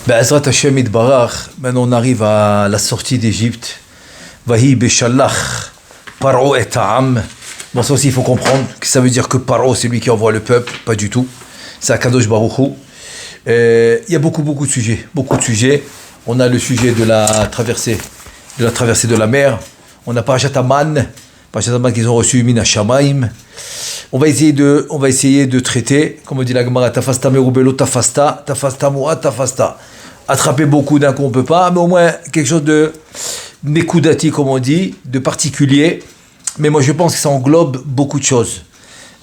Be'ezrat Hashem Yitbarach, maintenant on arrive à la sortie d'Égypte. Vahi Beshalach, Paro et Ta'am. Bon, ça aussi il faut comprendre que ça veut dire que Paro c'est lui qui envoie le peuple, pas du tout. C'est Akadosh Baruch Hu. Il y a beaucoup de sujets, On a le sujet de la traversée de la mer. On a Parashat Aman qu'ils ont reçu Mina Shamaim. On va essayer de traiter, comme on dit la Gemara, Tafasta merubelo tafasta, tafasta moa tafasta. Attraper beaucoup d'un coup on peut pas, mais au moins quelque chose de nekudati, comme on dit, de particulier. Mais moi je pense que ça englobe beaucoup de choses.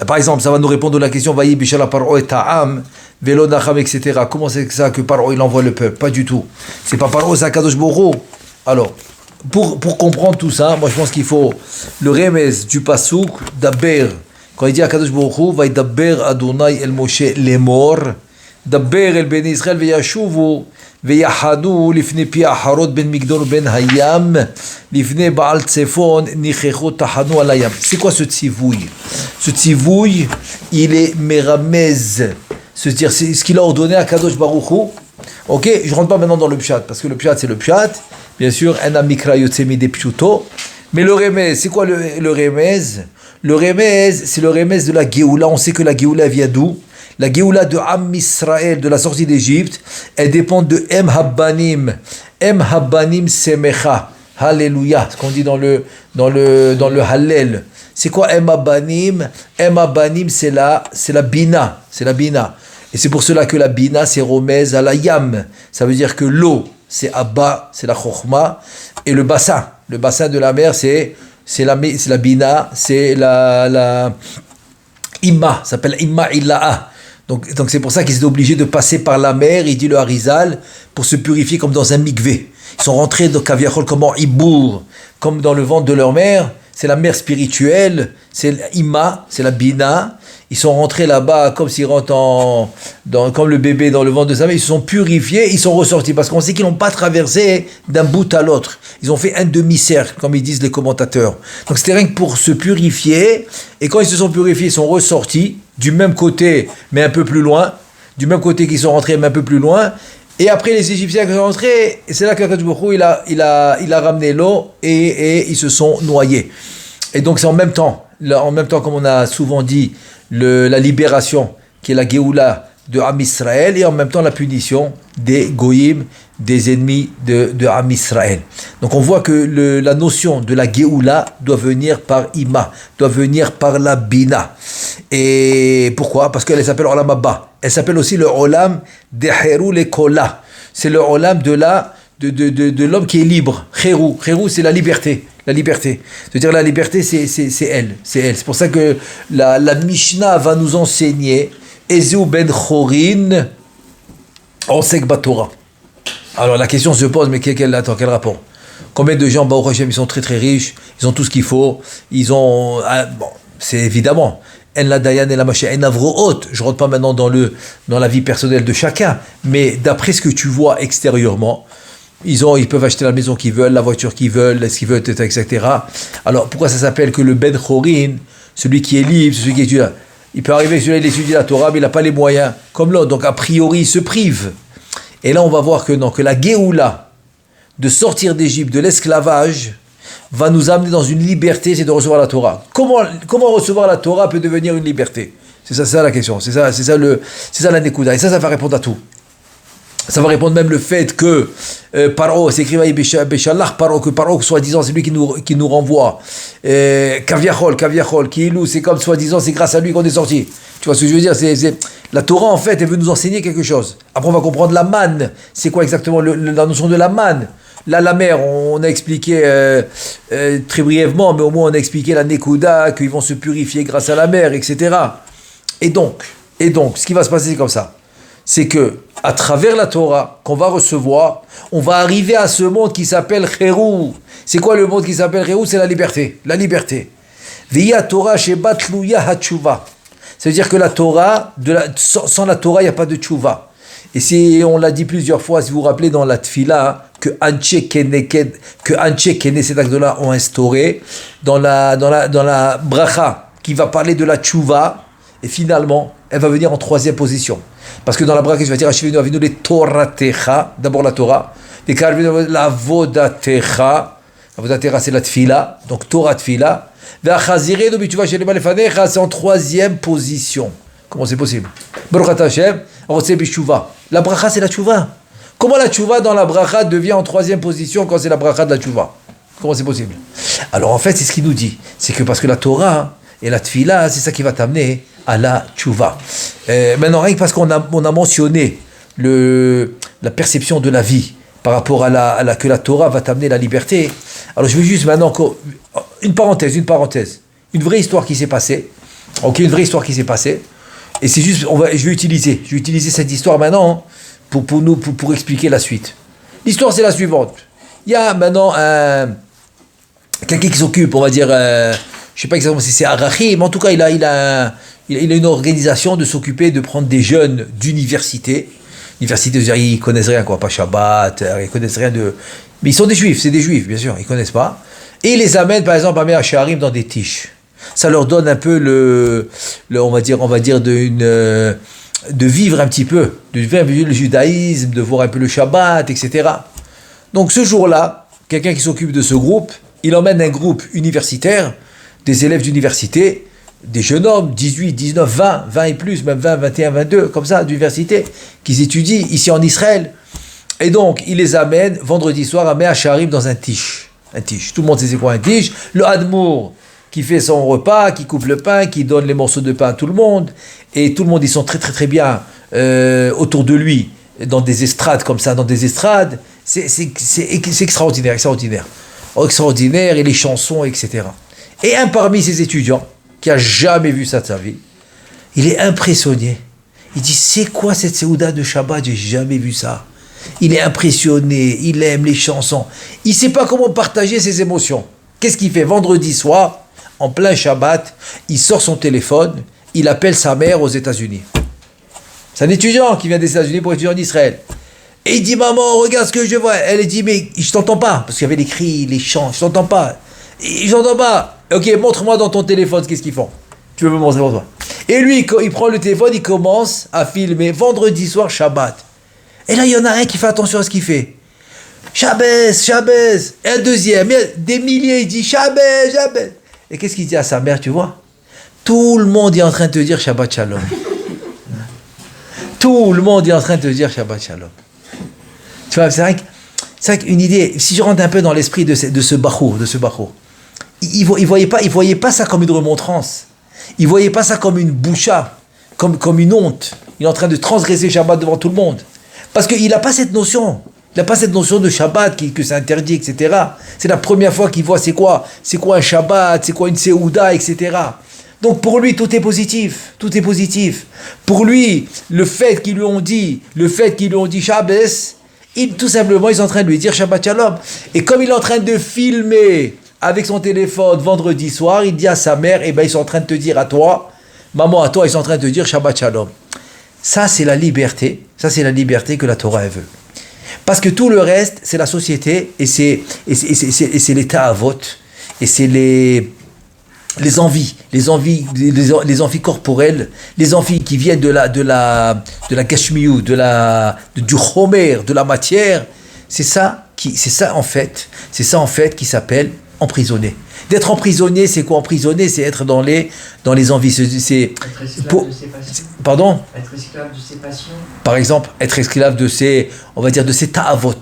Par exemple, ça va nous répondre à la question Vayi bishala paro et ta'am, velo nacham, etc. Comment c'est ça que Paro il envoie le peuple? Pas du tout. C'est pas Paro, c'est Akadosh Baruch Hu. Alors, pour comprendre tout ça, moi je pense qu'il faut le remez du pasouk d'Aber. Quand il dit Akadosh Baruch Hu, Vayidaber Adonai el Moshe lemor, Daber el ben Israël veyashuvu, veyahadu lifne pi aharot ben Migdol ben Hayam, lifne Baal Tsefon nichecho tahanu alayam. C'est quoi ce tzivouille? Ce tzivouille, il est meramez. C'est-à-dire, c'est ce qu'il a ordonné à Akadosh Baruch Hu. Ok, je rentre pas maintenant dans le pshat, parce que le pshat c'est le pshat. Bien sûr, en amikra yotzemi de pshuto. Mais le remez, c'est quoi le remez? Le remez, c'est le remez de la Géoula. On sait que la Géoula vient d'où? La Géoula de Am Israël, de la sortie d'Égypte, elle dépend de Em Habbanim. Em Habbanim Semecha. Alléluia. Ce qu'on dit dans le Hallel. C'est quoi Em Habbanim? Em Habbanim, c'est la Bina. C'est la Bina. Et c'est pour cela que la Bina, c'est Romez à la Yam. Ça veut dire que l'eau, c'est Abba, c'est la Chokhma. Et le bassin de la mer, c'est la Bina, c'est la Imma, ça s'appelle Imma Illa'a. Donc c'est pour ça qu'ils étaient obligés de passer par la mer, il dit le Harizal, pour se purifier comme dans un mikvé. Ils sont rentrés dans Kaviachol comme en Ibour, comme dans le ventre de leur mère. C'est la mer spirituelle, c'est l'Imma, c'est la Bina. Ils sont rentrés là-bas comme s'ils rentrent comme le bébé dans le ventre de sa mère. Ils se sont purifiés, ils sont ressortis. Parce qu'on sait qu'ils n'ont pas traversé d'un bout à l'autre. Ils ont fait un demi-cercle, comme ils disent les commentateurs. Donc c'était rien que pour se purifier. Et quand ils se sont purifiés, ils sont ressortis du même côté, mais un peu plus loin. Du même côté qu'ils sont rentrés, mais un peu plus loin. Et après, les Égyptiens qui sont rentrés, et c'est là qu'Akadosh Baruch Hu, il a ramené l'eau et ils se sont noyés. Et donc c'est en même temps, comme on a souvent dit, la libération, qui est la Géoula de Am Israël, et en même temps la punition des Goïm, des ennemis de Am Israël. Donc on voit que la notion de la Géoula doit venir par Ima, doit venir par la Bina. Et pourquoi? Parce qu'elle s'appelle Olam Abba. Elle s'appelle aussi le Olam de Heru le Kola. C'est le Olam de l'homme qui est libre. Heru, c'est la liberté. La liberté. C'est-à-dire la liberté, c'est elle. C'est pour ça que la Mishnah va nous enseigner Ezeu ben Chorin Osek Batora. Alors la question se pose, mais quel rapport? Combien de gens, Baruch Hashem, ils sont très très riches, ils ont tout ce qu'il faut, c'est évidemment En la Dayan et la Masha En Avroot. Je ne rentre pas maintenant dans la vie personnelle de chacun, mais d'après ce que tu vois extérieurement, ils peuvent acheter la maison qu'ils veulent, la voiture qu'ils veulent, ce qu'ils veulent, etc. Alors, pourquoi ça s'appelle que le Ben Chorin, celui qui est libre, celui qui étudie, il peut arriver que celui-là, il étudie la Torah, mais il n'a pas les moyens, comme l'autre. Donc, a priori, il se prive. Et là, on va voir que la Géoula, de sortir d'Égypte, de l'esclavage, va nous amener dans une liberté, c'est de recevoir la Torah. Comment recevoir la Torah peut devenir une liberté? C'est ça la question. C'est ça la Nekuda. Et ça va répondre à tout. Ça va répondre même le fait que Paro, c'est écrit Beshalach Paro, que Paro, soi-disant, c'est lui qui nous renvoie. Kaviachol, Kiilou, c'est comme soi-disant, c'est grâce à lui qu'on est sorti. Tu vois ce que je veux dire? La Torah, en fait, elle veut nous enseigner quelque chose. Après, on va comprendre la manne. C'est quoi exactement la notion de la manne? Là, la mer, on a expliqué très brièvement, mais au moins on a expliqué la Nekuda, qu'ils vont se purifier grâce à la mer, etc. Et donc, ce qui va se passer, c'est comme ça. C'est que, à travers la Torah qu'on va recevoir, on va arriver à ce monde qui s'appelle Heru. C'est quoi le monde qui s'appelle Heru? C'est la liberté. La liberté. Via Torah shebat tluya hatshuva. Ça veut dire que la Torah, sans la Torah, il n'y a pas de tchouva. Et on l'a dit plusieurs fois, si vous vous rappelez dans la Tfila, que Anche Kene, ces actes-là ont instauré, dans la bracha, qui va parler de la tchouva, et finalement, elle va venir en troisième position. Parce que dans la bracha, tu vas dire Hashivenu Avinu le Toratecha, d'abord la Torah, et la Vodatecha, la Vodatecha c'est la Tfila, donc Torah Tfila, c'est en troisième position. Comment c'est possible? Baruch Hashem, la bracha c'est la tchouva. Comment la tchouva dans la bracha devient en troisième position quand c'est la bracha de la tchouva? Comment c'est possible? Alors en fait, c'est ce qu'il nous dit. C'est que parce que la Torah et la Tfila, c'est ça qui va t'amener à la tchouva. Maintenant, rien que parce qu'on a mentionné la perception de la vie par rapport à que la Torah va t'amener la liberté. Alors je veux juste maintenant une parenthèse. Une vraie histoire qui s'est passée. Ok, une vraie histoire qui s'est passée. Et c'est juste, je vais utiliser cette histoire maintenant pour expliquer la suite. L'histoire c'est la suivante. Il y a maintenant quelqu'un qui s'occupe, on va dire, je ne sais pas exactement si c'est Arachi, mais en tout cas il a une organisation de s'occuper de prendre des jeunes d'université. Université, ils connaissent rien, quoi, pas Shabbat, ils connaissent rien de... Mais ils sont des juifs, c'est des juifs, bien sûr, ils connaissent pas. Et ils les amènent, par exemple, à Mea Shearim dans des tiches. Ça leur donne un peu on va dire de vivre un petit peu, de vivre le judaïsme, de voir un peu le Shabbat, etc. Donc ce jour-là, quelqu'un qui s'occupe de ce groupe, il emmène un groupe universitaire, des élèves d'université, des jeunes hommes, 18, 19, 20 et plus, même 20, 21, 22, comme ça, d'université, qui étudient ici en Israël. Et donc, il les amène vendredi soir à Mea Shearim dans un tiche. Un tiche. Tout le monde sait c'est quoi un tiche. Le Hadmour qui fait son repas, qui coupe le pain, qui donne les morceaux de pain à tout le monde. Et tout le monde, ils sont très très très bien autour de lui, dans des estrades comme ça, dans des estrades. C'est extraordinaire, extraordinaire. Extraordinaire, et les chansons, etc. Et un parmi ces étudiants, qui a jamais vu ça de sa vie, il est impressionné. Il dit, c'est quoi cette Séouda de Shabbat? J'ai jamais vu ça. Il est impressionné, il aime les chansons. Il ne sait pas comment partager ses émotions. Qu'est-ce qu'il fait? Vendredi soir, en plein Shabbat, il sort son téléphone, il appelle sa mère aux États-Unis. C'est un étudiant qui vient des États-Unis pour étudier en Israël. Et il dit, maman, regarde ce que je vois. Elle dit, mais je t'entends pas, parce qu'il y avait les cris, les chants, je t'entends pas. Je t'entends pas. Ok, montre-moi dans ton téléphone qu'est-ce qu'ils font. Tu veux me montrer pour toi? Et lui, il prend le téléphone, il commence à filmer vendredi soir Shabbat. Et là, il y en a un qui fait attention à ce qu'il fait. Shabbat. Et un deuxième, des milliers, il dit Shabbat. Et qu'est-ce qu'il dit à sa mère, tu vois? Tout le monde est en train de te dire Shabbat Shalom. Tout le monde est en train de te dire Shabbat Shalom. Tu vois, c'est vrai qu'une idée, si je rentre un peu dans l'esprit de ce bachour, il voyait pas ça comme une remontrance. Il voyait pas ça comme une boucha, comme une honte. Il est en train de transgresser Shabbat devant tout le monde. Parce qu'il n'a pas cette notion. Il n'a pas cette notion de Shabbat, que c'est interdit, etc. C'est la première fois qu'il voit c'est quoi un Shabbat, c'est quoi une Séouda, etc. Donc pour lui, tout est positif. Tout est positif. Pour lui, le fait qu'ils lui ont dit Shabbat, tout simplement, ils sont en train de lui dire Shabbat Shalom. Et comme il est en train de filmer avec son téléphone vendredi soir, il dit à sa mère, ils sont en train de te dire à toi, maman, à toi, ils sont en train de te dire Shabbat Shalom. Ça, c'est la liberté. Ça, c'est la liberté que la Torah elle veut. Parce que tout le reste, c'est la société et c'est l'état à vote et c'est les envies corporelles, les envies qui viennent de la gashmiou, du chomer, de la matière. C'est ça en fait qui s'appelle emprisonné. D'être emprisonné, c'est quoi emprisonné? C'est être dans les envies. C'est être esclave de ses passions. Pardon? Être esclave de ses passions. Par exemple, être esclave de ses ta'avot. Je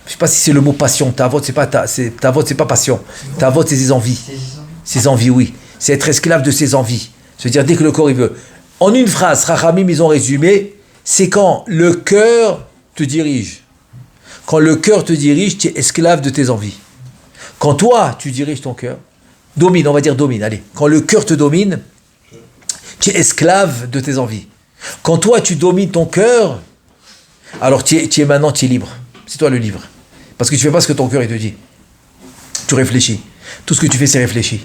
ne sais pas si c'est le mot passion. Ta'avot, c'est pas passion. Ta'avot, c'est ses envies. Ses envies, oui. C'est être esclave de ses envies. C'est-à-dire, dès que le corps il veut. En une phrase, Rachamim, ils ont résumé, c'est quand le cœur te dirige. Quand le cœur te dirige, tu es esclave de tes envies. Quand toi, tu diriges ton cœur, domine, allez. Quand le cœur te domine, tu es esclave de tes envies. Quand toi, tu domines ton cœur, alors tu es libre. C'est toi le libre. Parce que tu ne fais pas ce que ton cœur il te dit. Tu réfléchis. Tout ce que tu fais, c'est réfléchir.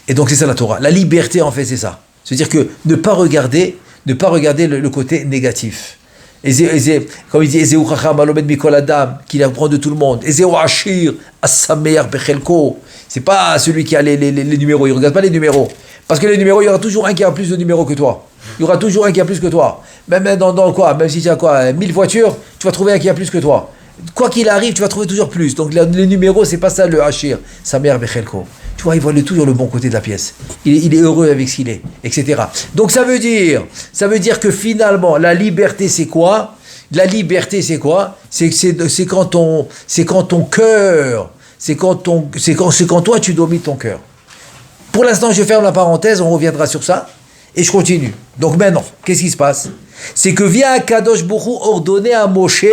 Et donc, c'est ça la Torah. La liberté, en fait, c'est ça. C'est-à-dire que ne pas regarder le côté négatif. Comme il dit, Ezeu Chacham Alomed Mikol Adam, qu'il apprend de tout le monde. Ezeu Ashir Asamer Bechelko. C'est pas celui qui a les numéros. Il ne regarde pas les numéros. Parce que les numéros, il y aura toujours un qui a plus de numéros que toi. Il y aura toujours un qui a plus que toi. Même dans quoi, même si tu as quoi, 1000 voitures, tu vas trouver un qui a plus que toi. Quoi qu'il arrive, tu vas trouver toujours plus. Donc les numéros, c'est pas ça le hachir. Sa mère Bechelko. Tu vois, il voit toujours le bon côté de la pièce. Il est heureux avec ce qu'il est, etc. Donc ça veut dire que finalement, la liberté, c'est quoi? La liberté, c'est quoi? C'est quand ton cœur, c'est quand toi tu domines ton cœur. Pour l'instant, je ferme la parenthèse, on reviendra sur ça, et je continue. Donc maintenant, qu'est-ce qui se passe? C'est que vient Kadosh Baruch Hu ordonner à Moshe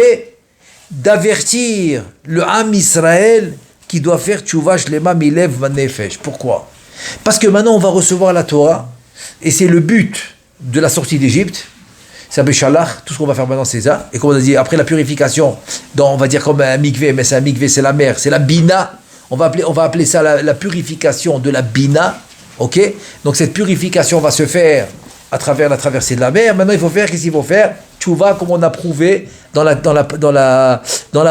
d'avertir le Ham Israël qui doit faire Tchouva Shlema Milev Vanefesh. Pourquoi? Parce que maintenant, on va recevoir la Torah, et c'est le but de la sortie d'Égypte. C'est un Béchalach, tout ce qu'on va faire maintenant c'est ça. Et comme on a dit, après la purification, on va dire comme un mikvé, mais c'est un mikvé, c'est la mer, c'est la bina. On va appeler ça la purification de la bina. Ok? Donc cette purification va se faire à travers la traversée de la mer. Maintenant il faut faire, qu'est-ce qu'il faut faire? Tchouva, comme on a prouvé dans la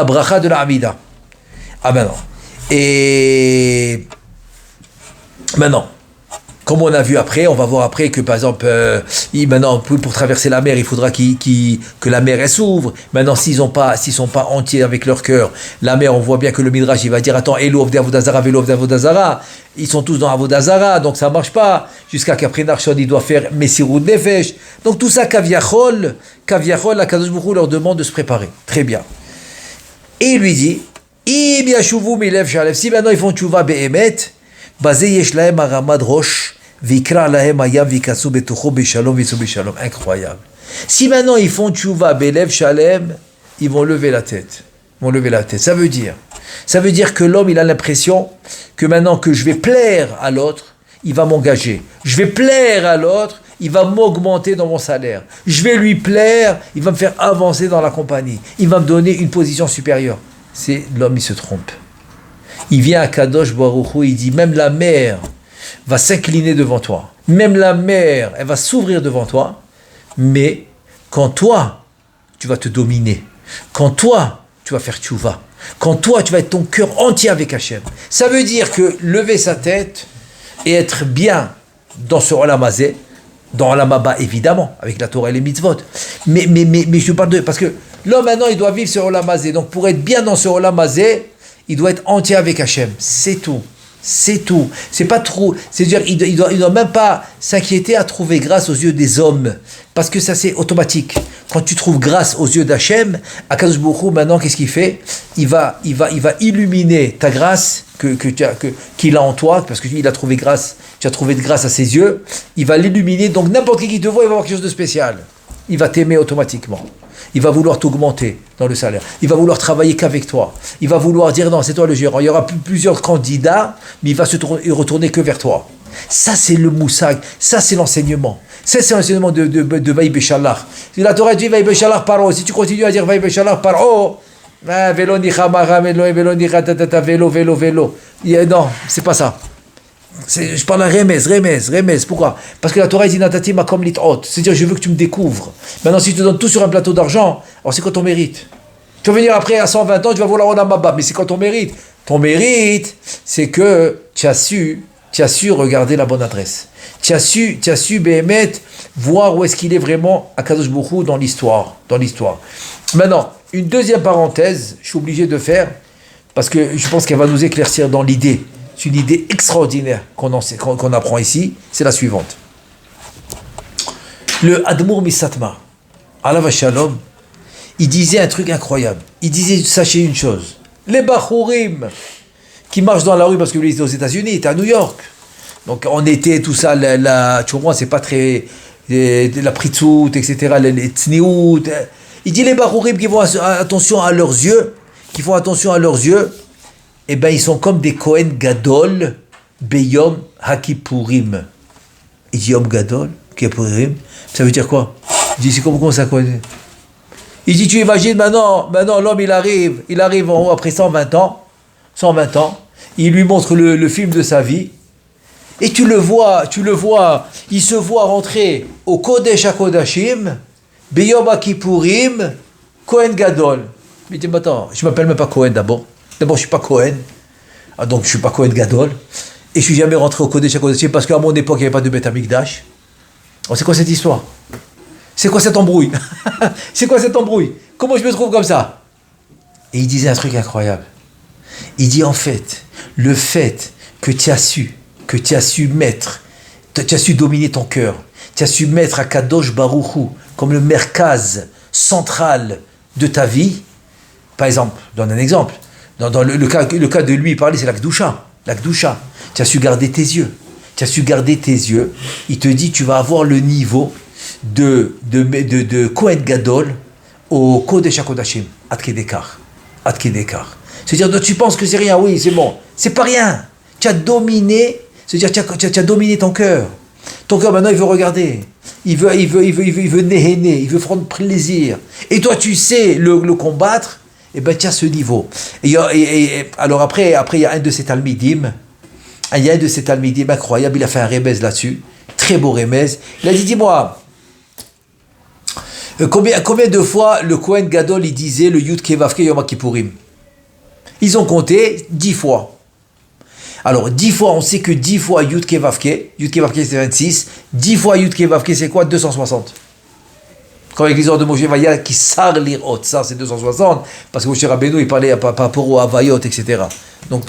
bracha de la Hamida. Ah maintenant. Et maintenant. Comme on a vu après, on va voir après que par exemple, maintenant pour traverser la mer, il faudra que la mer elle s'ouvre. Maintenant, s'ils sont pas entiers avec leur cœur, la mer, on voit bien que le Midrash il va dire attends, Elo Avdei Avodazara, Velo Avdei Avodazara, ils sont tous dans Avodazara, donc ça marche pas. Jusqu'à qu'après Narshon il doit faire Messirut Nefesh. Donc tout ça, Kaviachol, la Kadosh Baruch Hu leur demande de se préparer. Très bien. Et il lui dit, Im Yashuvu Milev Shalev, si maintenant ils font Tchouva Be'emet, Bazé Yesh Lahem Aramad Rosh. Incroyable. Si maintenant ils font tchouva belev shalem, ils vont lever la tête. Ça veut dire que l'homme il a l'impression que maintenant que je vais plaire à l'autre, il va m'engager. Je vais plaire à l'autre, il va m'augmenter dans mon salaire. Je vais lui plaire, il va me faire avancer dans la compagnie. Il va me donner une position supérieure. C'est l'homme, il se trompe. Il vient à Kadosh Baruch Hu, il dit même la mer va s'incliner devant toi. Même la mer, elle va s'ouvrir devant toi. Mais quand toi, tu vas te dominer, quand toi, tu vas faire tchouva, quand toi, tu vas être ton cœur entier avec Hachem, ça veut dire que lever sa tête et être bien dans ce Olam Hazé, dans Olam Haba évidemment, avec la Torah et les mitzvot. Mais je parle de... Parce que l'homme maintenant, il doit vivre sur Olam Hazé. Donc pour être bien dans ce Olam Hazé, il doit être entier avec Hachem. C'est tout. C'est pas trop. C'est-à-dire, il doit même pas s'inquiéter à trouver grâce aux yeux des hommes. Parce que ça, c'est automatique. Quand tu trouves grâce aux yeux d'Hachem, Akadosh Baruch Hu, maintenant, qu'est-ce qu'il fait? Il va illuminer ta grâce qu'il a en toi, parce qu'il a trouvé grâce, tu as trouvé de grâce à ses yeux. Il va l'illuminer. Donc, n'importe qui te voit, il va avoir quelque chose de spécial. Il va t'aimer automatiquement. Il va vouloir t'augmenter dans le salaire. Il va vouloir travailler qu'avec toi. Il va vouloir dire non, c'est toi le gérant. Il y aura plusieurs candidats, mais il va se retourner que vers toi. Ça, c'est le moussag. Ça, c'est l'enseignement. Ça, c'est l'enseignement de Vaï Béchalach. La Torah dit Vaï Béchalach paro. Si tu continues à dire Vaï Béchalach paro, vélo nicha mara, vélo nicha tatata, vélo. Non, c'est pas ça. Je parle à remez. Pourquoi? Parce que la Torah dit Natati makom litot. C'est-à-dire, je veux que tu me découvres. Maintenant, si je te donne tout sur un plateau d'argent, alors c'est quand on mérite. Tu vas venir après à 120 ans, tu vas vouloir Olam Haba, mais c'est quand on mérite. Ton mérite, c'est que tu as su regarder la bonne adresse. Tu as su Béhémet, voir où est-ce qu'il est vraiment à Kadosh Baruch Hu dans l'histoire. Maintenant, une deuxième parenthèse, je suis obligé de faire, parce que je pense qu'elle va nous éclaircir dans l'idée. C'est une idée extraordinaire qu'on apprend ici, c'est la suivante. Le Admour Misatma, Alav Shalom, il disait un truc incroyable. Il disait, sachez une chose, les Bachourim qui marchent dans la rue, parce que lui, il était aux États-Unis, il était à New York. Donc en été, tout ça, tu vois, c'est pas très... la pritzout, etc., les tzniout. Il dit les Bachourim qui font attention à leurs yeux, eh bien, ils sont comme des Kohen Gadol, Beyom Hakipurim. Il dit Yom Gadol, Kippurim, ça veut dire quoi? Il dit, c'est comment ça connaît? Il dit, tu imagines maintenant l'homme il arrive en haut après 120 ans, il lui montre le film de sa vie, et tu le vois, il se voit rentrer au Kodesh HaKodashim, Beyom Hakipurim, Kohen Gadol. Il dit, attends, je m'appelle même pas Kohen d'abord, je suis pas Kohen, donc je suis pas Kohen Gadol, et je suis jamais rentré au Kodesh HaKodashim parce qu'à mon époque il n'y avait pas de Beth Amikdash. Oh, c'est quoi cette histoire? C'est quoi cette embrouille? C'est quoi cette embrouille? Comment je me trouve comme ça? Et il disait un truc incroyable. Il dit en fait, le fait que tu as su mettre, tu as su dominer ton cœur, tu as su mettre Akadosh Baruch Hu comme le merkaz central de ta vie. Par exemple, je donne un exemple. Dans le cas de lui, il parlait, c'est la Kedusha. La Kedusha. Tu as su garder tes yeux. Tu as su garder tes yeux. Il te dit, tu vas avoir le niveau de Kohen Gadol au Kodesh HaKodashim. Ad Kedekar. Ad Kedekar. C'est-à-dire, tu penses que c'est rien, oui, c'est bon. C'est pas rien. Tu as dominé, c'est-à-dire, tu as dominé ton cœur. Ton cœur, maintenant, il veut regarder. Il veut néhéner, il veut prendre plaisir. Et toi, tu sais le combattre, et ben, tu as ce niveau. Alors après, il y a un de ces talmidim, incroyable, il a fait un remez là-dessus, très beau remez. Il a dit, dis-moi, combien de fois le Kohen Gadol, il disait le Yud Kevavke Yom Kippourim? Ils ont compté 10 fois. Alors, 10 fois, on sait que 10 fois Yud Kevavke c'est 26, 10 fois Yud Kevavke c'est quoi? 260. Quand avec l'histoire de Moshe Vaya qui sar l'irot, ça c'est 260, parce que Moshe Rabbeinu il parlait par rapport au Havayot, etc. Donc,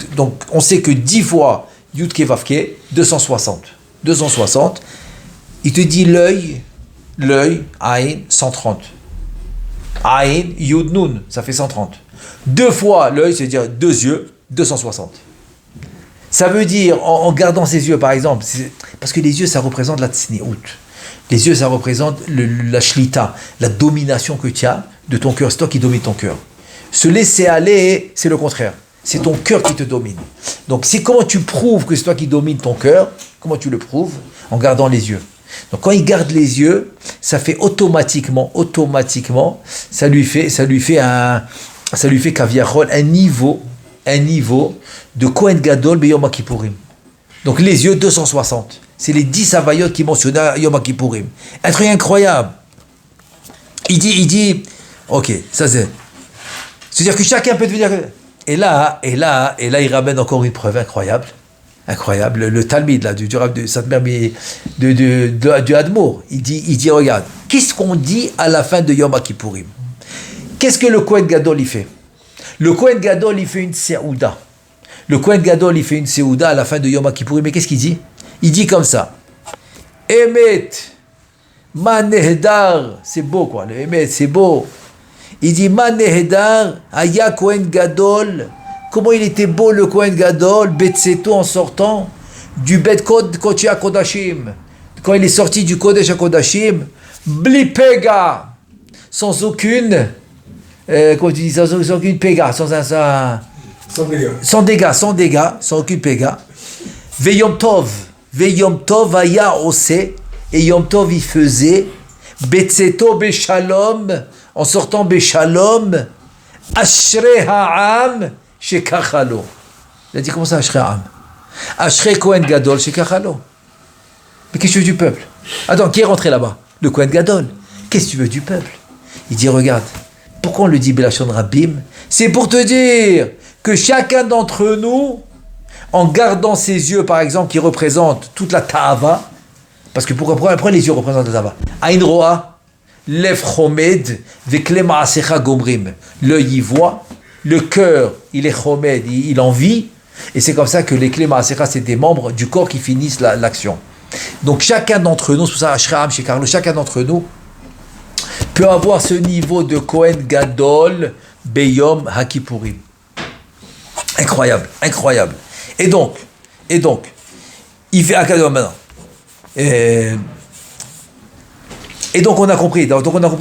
on sait que 10 fois Yud Kevavke, 260. 260, il te dit l'œil, Aïn, 130. Aïn, Yud Nun, ça fait 130. 2 fois l'œil, c'est-à-dire 2 yeux, 260. Ça veut dire, en gardant ses yeux par exemple, parce que les yeux ça représente la tsniout. Les yeux ça représente la shlita, la domination que tu as de ton cœur, c'est toi qui domine ton cœur. Se laisser aller, c'est le contraire. C'est ton cœur qui te domine. Donc c'est comment tu prouves que c'est toi qui domine ton cœur, comment tu le prouves? En gardant les yeux. Donc quand il garde les yeux, ça fait automatiquement, ça lui fait kaviachol un niveau de Kohen Gadol Beyom Kippourim. Donc les yeux 260. C'est les 10 Havayot qui mentionnaient Yom Kippourim. Un truc incroyable. Il dit, ok, ça c'est. C'est-à-dire que chacun peut devenir. Et là, il ramène encore une preuve incroyable. Le Talmid là, du Admour. Il dit, regarde, qu'est-ce qu'on dit à la fin de Yom Kippourim? Qu'est-ce que le Kohen Gadol il fait? Le Kohen Gadol il fait une Seouda. Le Kohen Gadol il fait une Seouda à la fin de Yom Kippourim. Mais qu'est-ce qu'il dit? Il dit comme ça. Emet, Manehdar, c'est beau quoi, le Emet, c'est beau. Il dit Manehdar, Aya Kohen Gadol. Comment il était beau le Kohen Gadol, Betseto en sortant du Bet Kodesh HaKodashim. Quand il est sorti du Kodesh HaKodashim, Blipega, sans aucune, comment tu dis, sans aucune péga, sans dégâts, sans aucune péga. Veyom Tov aya ose, et Yom Tov il faisait, Betseto Beshalom, en sortant Beshalom, Ashrei Ha'am, Shekachalo. Il a dit comment ça, Ashrei Ha'am? Ashrei Kohen Gadol, Shekachalo. Mais qu'est-ce que tu veux du peuple? Attends, qui est rentré là-bas? Le Kohen Gadol. Qu'est-ce que tu veux du peuple? Il dit, regarde, pourquoi on le dit Belashon Rabbim? C'est pour te dire que chacun d'entre nous, en gardant ses yeux, par exemple, qui représentent toute la ta'ava, parce que pourquoi les yeux représentent la ta'ava? Aïn roa, lev chomed, vekle ma'asecha gomrim. L'œil y voit, le cœur, il est chomed, il en vit, et c'est comme ça que les clés ma'asecha, c'est des membres du corps qui finissent l'action. Donc chacun d'entre nous, c'est pour ça, Ashraam, chez Carlo, chacun d'entre nous peut avoir ce niveau de Kohen Gadol, Beyom HaKippurim. Incroyable. Et donc, il fait Akadom maintenant. Et donc on a compris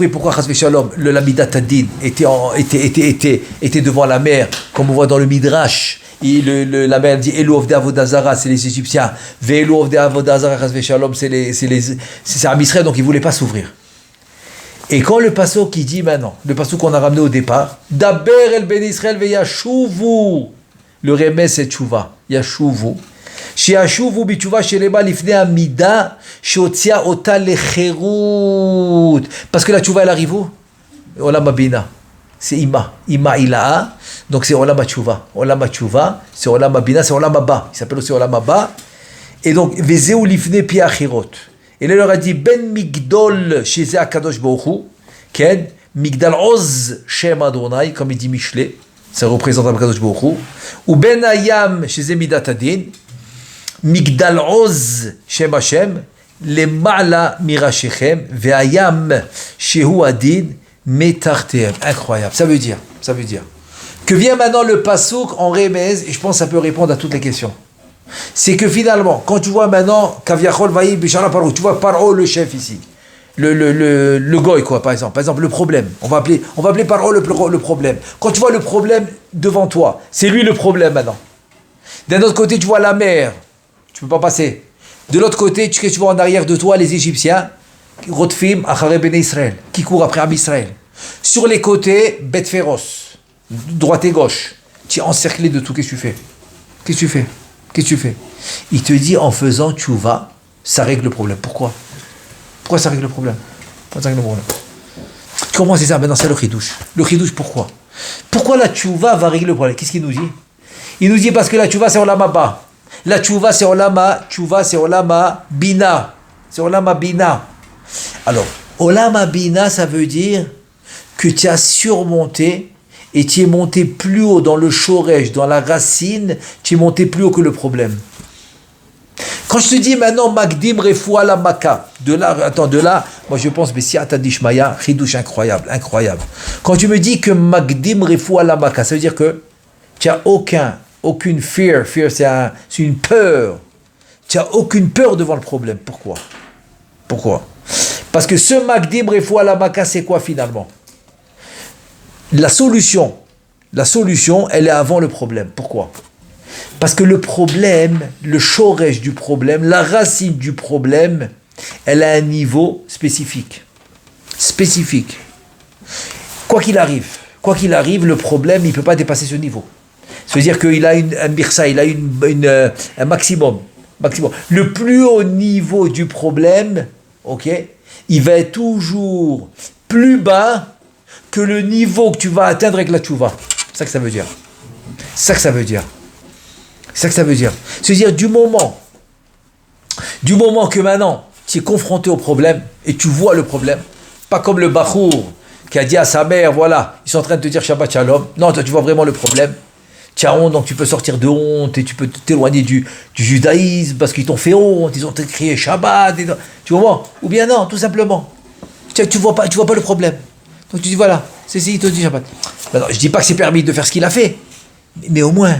pourquoi Chas v'Shalom, le Lamidat Adin était devant la mer, comme on voit dans le Midrash. La mer dit Elu Ovdei Avodah Zara, c'est les Égyptiens. Ve'elu Ovdei Avodah Zara Chas v'Shalom, c'est Am Yisraël, donc ils ne voulaient pas s'ouvrir. Et quand le pasuk qui dit maintenant, le pasuk qu'on a ramené au départ, Daber el Ben Israël ve'yashuvu, le remez c'est tchouva, yashuvu. Shiashuvu bitchouva sheleba lifnei amida sheotzia ota lecherut. Parce que la tchouva elle arrive où? Olam Abina. C'est Ima Ilaa. Donc c'est Olam Tchouva. Olam Tchouva, c'est Olam Abina, c'est Olam Abba. Il s'appelle aussi Olam Abba. Et donc, Vezeu lifnei pi achirot. Et là, il leur a dit, Ben Migdol chez Akadosh Baruch Ken, Migdal Oz Shem Adonai, comme il dit Michelet, ça représente Akadosh Baruch Hu, ou Ben Ayam chez Midat Adin, Migdal Oz Shem Hashem, le Ma'la Mirashechem, Ve'ayam Shehu Adin, Metartehem. Incroyable. Ça veut dire que vient maintenant le pasouk en Remez, et je pense que ça peut répondre à toutes les questions. C'est que finalement, quand tu vois maintenant, Kaviachol Vaï Bishara Paro, tu vois Paro le chef ici, le goy quoi, par exemple, le problème. On va appeler Paro le problème. Quand tu vois le problème devant toi, c'est lui le problème maintenant. D'un autre côté, tu vois la mer, tu peux pas passer. De l'autre côté, tu vois en arrière de toi les Égyptiens, Rotfim, Acharé Bene Israël, qui courent après Am Israël. Sur les côtés, bête féroce, droite et gauche. Tu es encerclé de tout, qu'est-ce que tu fais? Il te dit, en faisant tchouva, ça règle le problème. Pourquoi ça règle le problème? Comment c'est ça? Maintenant, c'est le chidouche. Le chidouche, pourquoi la tchouva va régler le problème? Qu'est-ce qu'il nous dit? Il nous dit parce que la tchouva, c'est olama ba. La tchouva, c'est olama bina. C'est olama bina. Alors, olama bina, ça veut dire que tu as surmonté et tu es monté plus haut dans le shoresh, dans la racine, tu es monté plus haut que le problème. Quand je te dis maintenant Magdim Refoua la Maka, de là, moi je pense Bessiata Dishmaya, Chidouche incroyable. Quand tu me dis que Magdim Refoua la Maka, ça veut dire que tu n'as aucune fear, c'est une peur. Tu n'as aucune peur devant le problème. Pourquoi? Parce que ce Magdim Refoua la Maka, c'est quoi finalement? La solution, elle est avant le problème. Pourquoi? Parce que le problème, le shoresh du problème, la racine du problème, elle a un niveau spécifique. Quoi qu'il arrive, le problème, il ne peut pas dépasser ce niveau. Ça veut dire qu'il a un birsa, il a un maximum. Le plus haut niveau du problème, ok, il va être toujours plus bas que le niveau que tu vas atteindre avec la tchouva. C'est ça que ça veut dire. C'est-à-dire du moment que maintenant tu es confronté au problème et tu vois le problème, pas comme le bachour qui a dit à sa mère, voilà, ils sont en train de te dire Shabbat Shalom. Non, toi tu vois vraiment le problème. Tu as honte, donc tu peux sortir de honte et tu peux t'éloigner du judaïsme parce qu'ils t'ont fait honte, ils ont crié Shabbat. Tu vois, ou bien non, tout simplement. Tu vois pas le problème. Donc tu dis voilà, il te dit Shabbat. Alors, je dis pas que c'est permis de faire ce qu'il a fait, mais au moins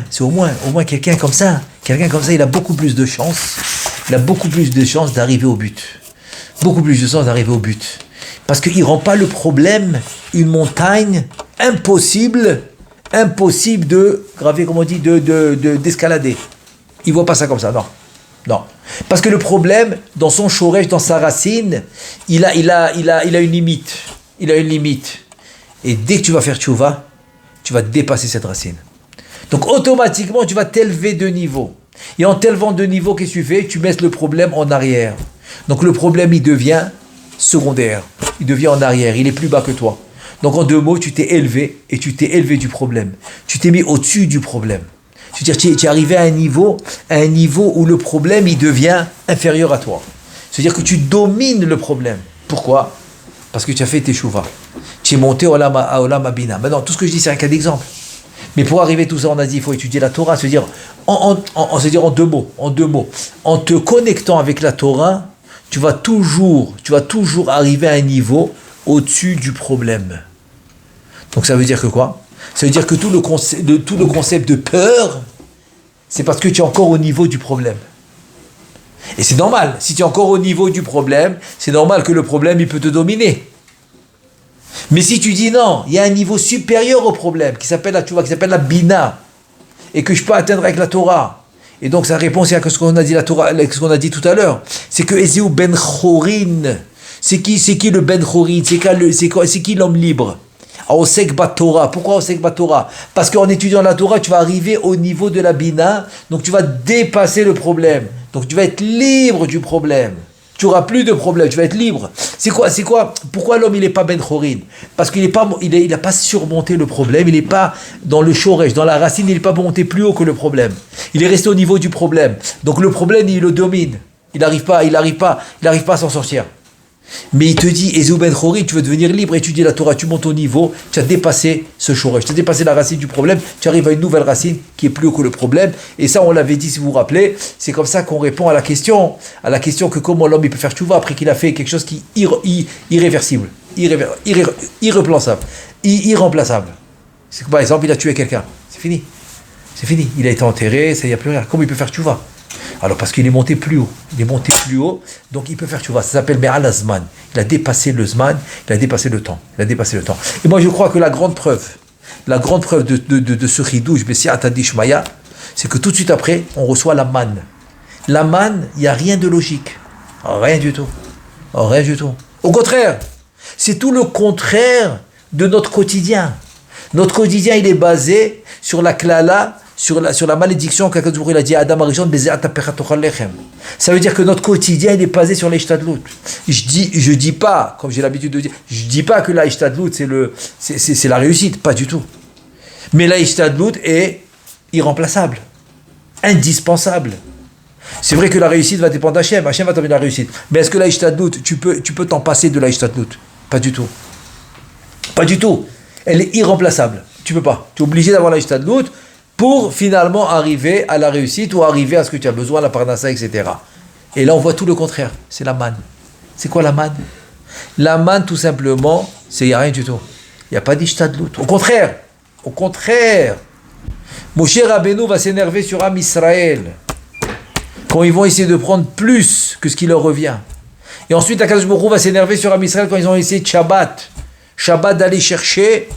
quelqu'un comme ça, il a beaucoup plus de chances. Il a beaucoup plus de chances d'arriver au but. Parce qu'il ne rend pas le problème une montagne impossible de graver, comme on dit, d'escalader. Il ne voit pas ça comme ça, non. Parce que le problème, dans son shoresh, dans sa racine, il a une limite. Et dès que tu vas faire tchouva, tu vas dépasser cette racine. Donc automatiquement, tu vas t'élever de niveau. Et en t'élevant de niveau, qu'est-ce que tu fais? Tu mets le problème en arrière. Donc le problème, il devient secondaire. Il devient en arrière. Il est plus bas que toi. Donc en deux mots, tu t'es élevé et tu t'es élevé du problème. Tu t'es mis au-dessus du problème. C'est-à-dire tu es arrivé à un niveau où le problème, il devient inférieur à toi. C'est-à-dire que tu domines le problème. Pourquoi? Parce que tu as fait tes chouvas. Tu es monté à Olam Abina. Maintenant, tout ce que je dis, c'est un cas d'exemple. Mais pour arriver à tout ça, on a dit, il faut étudier la Torah. C'est-à-dire, en deux mots. En te connectant avec la Torah, tu vas toujours arriver à un niveau au-dessus du problème. Donc ça veut dire que quoi? Ça veut dire que tout le concept de peur, c'est parce que tu es encore au niveau du problème. Et c'est normal. Si tu es encore au niveau du problème, c'est normal que le problème, il peut te dominer. Mais si tu dis non, il y a un niveau supérieur au problème, qui s'appelle la bina, et que je peux atteindre avec la Torah. Et donc sa réponse est à ce qu'on a dit tout à l'heure. C'est que Ezeu ben Chorin, c'est qui le ben Chorin? C'est qui l'homme libre? Osek Batora. Pourquoi Osek Batora? Parce qu'en étudiant la Torah, tu vas arriver au niveau de la bina, donc tu vas dépasser le problème. Donc tu vas être libre du problème. Tu n'auras plus de problème, tu vas être libre. C'est quoi? Pourquoi l'homme, il n'est pas Ben Chorin? Parce qu'il n'a pas surmonté le problème, il n'est pas dans le shoresh, dans la racine, il n'est pas monté plus haut que le problème. Il est resté au niveau du problème. Donc le problème, il le domine. Il n'arrive pas à s'en sortir. Mais il te dit, Ezou Ben Khori, tu veux devenir libre, étudier la Torah, tu montes au niveau, tu as dépassé ce shoresh, tu as dépassé la racine du problème, tu arrives à une nouvelle racine qui est plus haut que le problème. Et ça, on l'avait dit, si vous vous rappelez, c'est comme ça qu'on répond à la question que comment l'homme il peut faire tchouva après qu'il a fait quelque chose qui est irréversible, irremplaçable. C'est que par exemple, il a tué quelqu'un, c'est fini, il a été enterré, ça y a plus rien. Comment il peut faire tchouva? Alors parce qu'il est monté plus haut, donc il peut faire tchouva. Ça s'appelle Me'al Azman. Il a dépassé le Zman, il a dépassé le temps. Et moi je crois que la grande preuve de ce chidouche, Bessiat Adishmaya, c'est que tout de suite après, on reçoit la manne. La manne, il n'y a rien de logique. Rien du tout. Au contraire, c'est tout le contraire de notre quotidien. Notre quotidien, il est basé sur la klala, sur la malédiction qu'Akadosh Baruch Hu a dit à Adam Arishon, ça veut dire que notre quotidien il est basé sur l'Ishtadlut. Je dis pas, comme j'ai l'habitude de dire, je dis pas que l'Ishtadlut c'est la réussite, pas du tout. Mais l'Ishtadlut est irremplaçable, indispensable. C'est vrai que la réussite va dépendre d'Hachem, Hachem va t'amener la réussite. Mais est-ce que l'Ishtadlut, tu peux t'en passer de l'Ishtadlut? Pas du tout. Elle est irremplaçable. Tu peux pas. Tu es obligé d'avoir l'Ishtadlut pour finalement arriver à la réussite ou arriver à ce que tu as besoin, la parnassa, etc. Et là, on voit tout le contraire. C'est la manne. C'est quoi la manne? La manne, tout simplement, il n'y a rien du tout. Il n'y a pas d'ishtadlut. Au contraire. Moshe Rabbeinu va s'énerver sur Am Israël quand ils vont essayer de prendre plus que ce qui leur revient. Et ensuite, Akadosh Baruch Hu va s'énerver sur Am Israël quand ils ont essayé de Shabbat d'aller chercher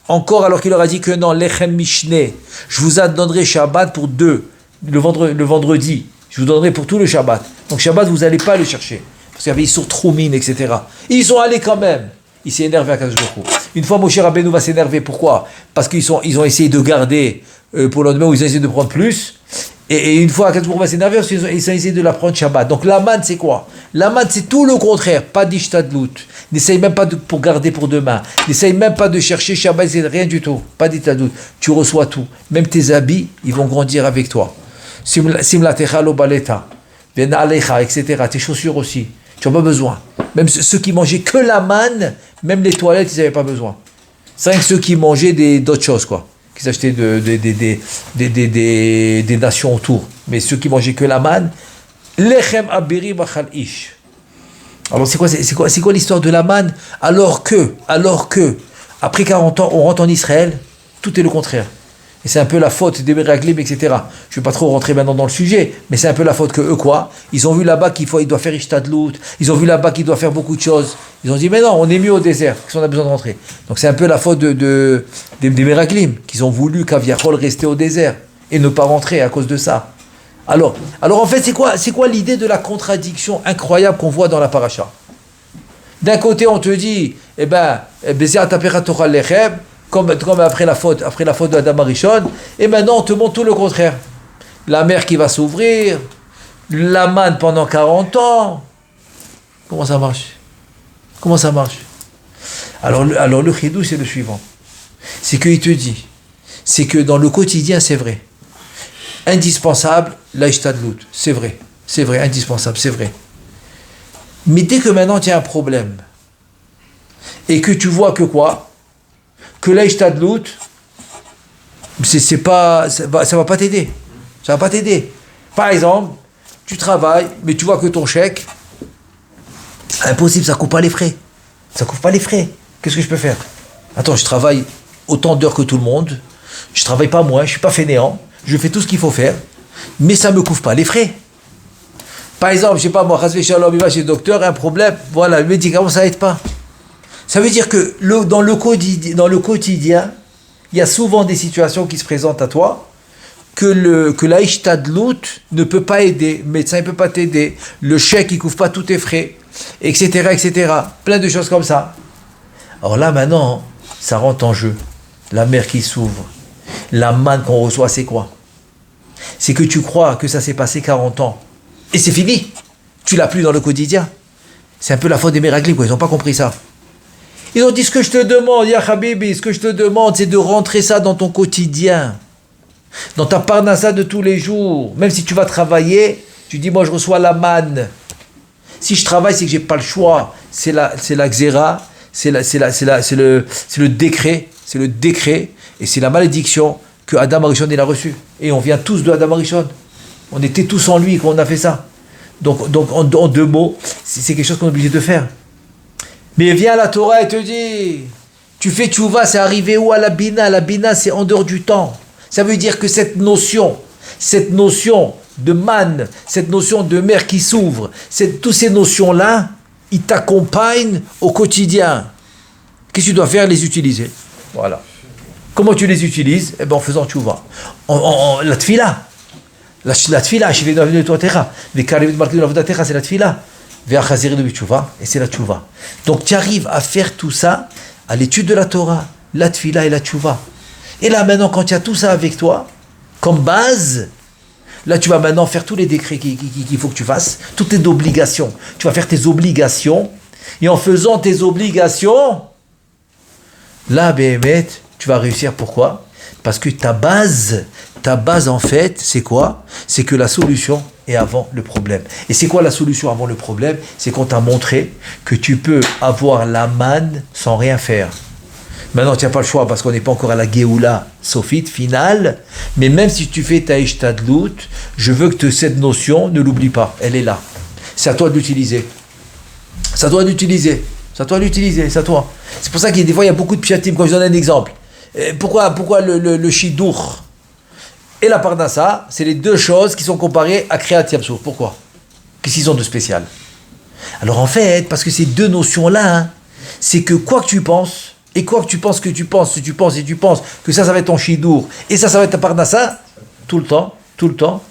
encore alors qu'il leur a dit que non, Lechem Mishne, je vous donnerai Shabbat pour 2, le vendredi, je vous donnerai pour tout le Shabbat. Donc Shabbat, vous n'allez pas le chercher, parce qu'il y avait Issour Troumine, etc. Et ils sont allés quand même. Il s'est énervé à Akadosh Baruch Hu. Une fois, Moshe Rabbeinu va s'énerver. Pourquoi? Parce qu'ils ont essayé de garder pour le lendemain, ou ils ont essayé de prendre plus. Et une fois, Akadosh Baruch Hu va s'énerver parce qu'ils ont essayé de la prendre Shabbat. Donc la manne, c'est quoi? La manne, c'est tout le contraire. Pas d'ishtadlut. N'essaye même pas pour garder pour demain. N'essaye même pas de chercher Shabbat, c'est rien du tout. Pas d'ishtadlut. Tu reçois tout. Même tes habits, ils vont grandir avec toi. Simlatecha lo baleta. Ven alecha, etc. Tes chaussures aussi. Tu n'as pas besoin. Même ceux qui mangeaient que la manne, même les toilettes, ils n'avaient pas besoin. C'est rien que ceux qui mangeaient d'autres choses, quoi. Qui s'achetaient des nations autour. Mais ceux qui mangeaient que la manne, lechem abiri bachal ish. Alors c'est quoi l'histoire de la manne alors que, après 40 ans, on rentre en Israël, tout est le contraire. Et c'est un peu la faute des Meraglim, etc. Je ne vais pas trop rentrer maintenant dans le sujet, mais c'est un peu la faute que eux, quoi. Ils ont vu là-bas qu'il doit faire Ishtadlut, ils ont vu là-bas qu'il doit faire beaucoup de choses. Ils ont dit, mais non, on est mieux au désert, qu'est-ce qu'on a besoin de rentrer? Donc c'est un peu la faute des Meraglim, qu'ils ont voulu Kaviachol rester au désert et ne pas rentrer à cause de ça. Alors en fait, c'est quoi l'idée de la contradiction incroyable qu'on voit dans la paracha? D'un côté, on te dit, comme après la faute de Adam Arishon, et maintenant on te montre tout le contraire. La mer qui va s'ouvrir, la manne pendant 40 ans. Comment ça marche? Alors le chidou, c'est le suivant. C'est qu'il te dit, c'est que dans le quotidien, c'est vrai. Indispensable, l'Aishtadlut, c'est vrai, indispensable, c'est vrai. Mais dès que maintenant tu as un problème, et que tu vois que quoi? Que l'Aishtadlut, ça va pas t'aider. Par exemple, tu travailles, mais tu vois que ton chèque, impossible, ça couvre pas les frais. Qu'est-ce que je peux faire? Attends, je travaille autant d'heures que tout le monde, je travaille pas moins, je suis pas fainéant, je fais tout ce qu'il faut faire, mais ça me couvre pas les frais. Par exemple, je sais pas moi, Chasvé Shalom, il va chez le docteur, un problème, voilà, le médicament, ça aide pas. Ça veut dire que dans le quotidien, il y a souvent des situations qui se présentent à toi que l'Aishtadlut ne peut pas aider, le médecin ne peut pas t'aider, le chèque ne couvre pas tous tes frais, etc. Plein de choses comme ça. Alors là, maintenant, ça rentre en jeu. La mer qui s'ouvre, la manne qu'on reçoit, c'est quoi? C'est que tu crois que ça s'est passé 40 ans et c'est fini. Tu l'as plus dans le quotidien. C'est un peu la faute des Meraglim, quoi. Ils n'ont pas compris ça. Ils ont dit, ce que je te demande, Ya Habibi, ce que je te demande, c'est de rentrer ça dans ton quotidien, dans ta parnassa de tous les jours. Même si tu vas travailler, Tu dis, moi je reçois la manne. Si je travaille, c'est que j'ai pas le choix. C'est la xéra, c'est le décret, et c'est la malédiction que Adam Arishon il a reçue. Et on vient tous de Adam Arishon. On était tous en lui quand on a fait ça. Donc en deux mots, c'est quelque chose qu'on est obligé de faire. Mais viens la Torah et te dit, tu fais tchouva, c'est arrivé où à la bina? La bina, c'est en dehors du temps. Ça veut dire que cette notion de manne, cette notion de mer qui s'ouvre, toutes ces notions-là, ils t'accompagnent au quotidien. Qu'est-ce que tu dois faire? Les utiliser. Voilà. Comment tu les utilises? En faisant tchouva. La tfila. La tfila, c'est la tfila. Et c'est la tchouva. Donc tu arrives à faire tout ça à l'étude de la Torah, la tfila et la tchouva. Et là maintenant, quand tu as tout ça avec toi, comme base, là tu vas maintenant faire tous les décrets qu'il faut que tu fasses, toutes tes obligations. Tu vas faire tes obligations, et en faisant tes obligations, là, Béhémet, tu vas réussir. Pourquoi? Parce que ta base en fait, c'est quoi? C'est que la solution est avant le problème. Et c'est quoi la solution avant le problème? C'est qu'on t'a montré que tu peux avoir la manne sans rien faire. Maintenant, tu n'as pas le choix parce qu'on n'est pas encore à la Géoula sophite, finale. Mais même si tu fais ta Ishtadlout, je veux que cette notion, ne l'oublie pas. Elle est là. C'est à toi de l'utiliser. C'est à toi d'utiliser. C'est à toi d'utiliser. C'est à toi. C'est pour ça qu'il y a des fois, il y a beaucoup de pshatim. Quand je donne un exemple. Pourquoi le Shidour et la Parnassa, c'est les deux choses qui sont comparées à Kriyat Yam-Souf. Pourquoi? Qu'est-ce qu'ils ont de spécial? Alors en fait, parce que ces deux notions-là, c'est que quoi que tu penses, et quoi que tu penses que tu penses que ça va être ton Shidour, et ça va être ta Parnassa, tout le temps,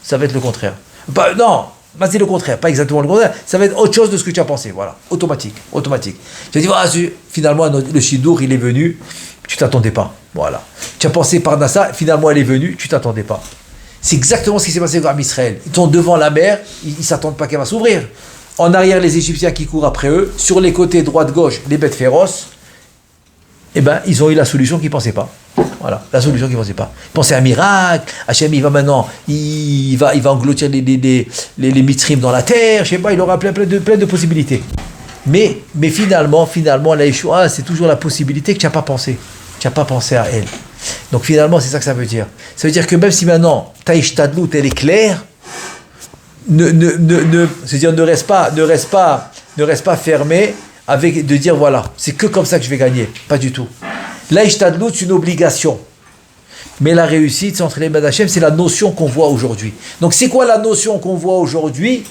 ça va être le contraire. Non, c'est le contraire, pas exactement le contraire, ça va être autre chose de ce que tu as pensé, voilà, automatique. Tu as dit, finalement, le Shidour, il est venu, tu t'attendais pas, voilà. Tu as pensé Parnassa, finalement, elle est venue, tu t'attendais pas. C'est exactement ce qui s'est passé avec Israël. Ils sont devant la mer, ils s'attendent pas qu'elle va s'ouvrir. En arrière, les Égyptiens qui courent après eux, sur les côtés droite-gauche, les bêtes féroces, ils ont eu la solution qu'ils ne pensaient pas. Voilà, la solution qu'ils ne pensaient pas. Ils pensaient à un miracle, Hachem, il va maintenant, il va engloutir les mitrim dans la terre, je sais pas, il aura plein de possibilités. Mais finalement, la Yeshua, c'est toujours la possibilité que tu n'as pas pensé. Tu n'as pas pensé à elle. Donc finalement, c'est ça que ça veut dire. Ça veut dire que même si maintenant, ta Ishtadlout, elle est claire, c'est-à-dire ne reste pas fermé avec de dire voilà, c'est que comme ça que je vais gagner. Pas du tout. La Ishtadlout, c'est une obligation. Mais la réussite, c'est entre les mains d'Hachem, c'est la notion qu'on voit aujourd'hui. Donc c'est quoi la notion qu'on voit aujourd'hui?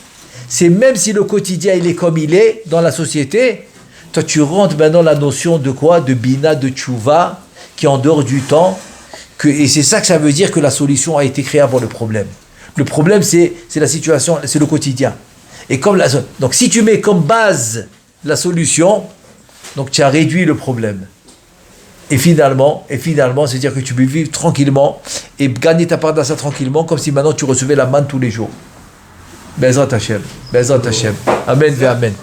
C'est même si le quotidien il est comme il est dans la société, toi tu rentres maintenant la notion de quoi? De bina, de tchouva, qui est en dehors du temps. Et c'est ça que ça veut dire que la solution a été créée avant le problème. Le problème, c'est la situation, c'est le quotidien. Et donc, si tu mets comme base la solution, donc tu as réduit le problème. Et finalement, c'est-à-dire que tu peux vivre tranquillement et gagner ta part dans ça tranquillement, comme si maintenant tu recevais la manne tous les jours. Bezrat Hashem. Amen ve amen.